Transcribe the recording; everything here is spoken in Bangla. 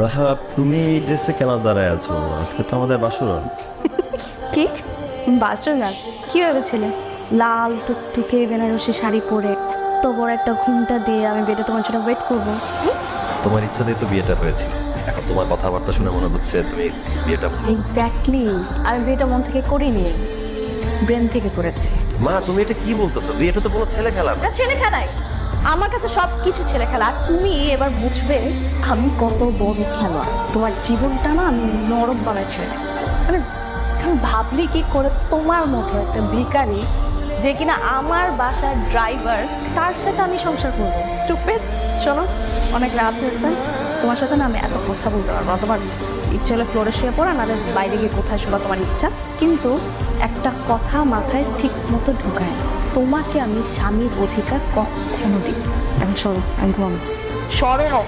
রাহা, তুমি এই ড্রেসে কেন দাঁড়ায় আছো? আজকে তো আমাদের বাসর। কি বাসর রাত? কি ভেবেছিলে লাল টুকটুকে বেনারসি শাড়ি পরে তো বড় একটা ঘুমটা দিয়ে আমি বেডে তোমার জন্য ওয়েট করবো? তোমার ইচ্ছাতেই তো বিয়েটা হয়েছে। এখন তোমার কথাবার্তা শুনে মনে হচ্ছে তুমি বিয়েটা। এক্স্যাক্টলি, আমি বিয়েটা মন থেকে করিনি, ব্রেন থেকে করেছি। মা, তুমি এটা কি বলতেছো? বিয়েটা তো কোনো ছেলে খেলা না। এটা ছেলে খেলাই, আমার কাছে সব কিছু ছেলে খেলা। আর তুমি এবার বুঝবে আমি কত বড় খেলোয়াড়। তোমার জীবনটা না আমি নরক বানাইছি। মানে আমি ভাবলি কি করে তোমার মতো একটা ভিখারি, যে কিনা আমার বাসার ড্রাইভার, তার সাথে আমি সংসার করবো? স্টুপিড। শোনো, অনেক রাত হয়েছে, তোমার সাথে না আমি এত কথা বলতে পারবো না। তোমার ইচ্ছে হলে ফ্লোরে শুয়ে পড়া, নাহলে বাইরে গিয়ে কোথায় শোনা তোমার ইচ্ছা। কিন্তু একটা কথা মাথায় ঠিক মতো ঢুকায় না, তোমাকে আমি স্বামীর অধিকার কখনো দিই। এখন সরো, আমি ঘুমাবো। সরো।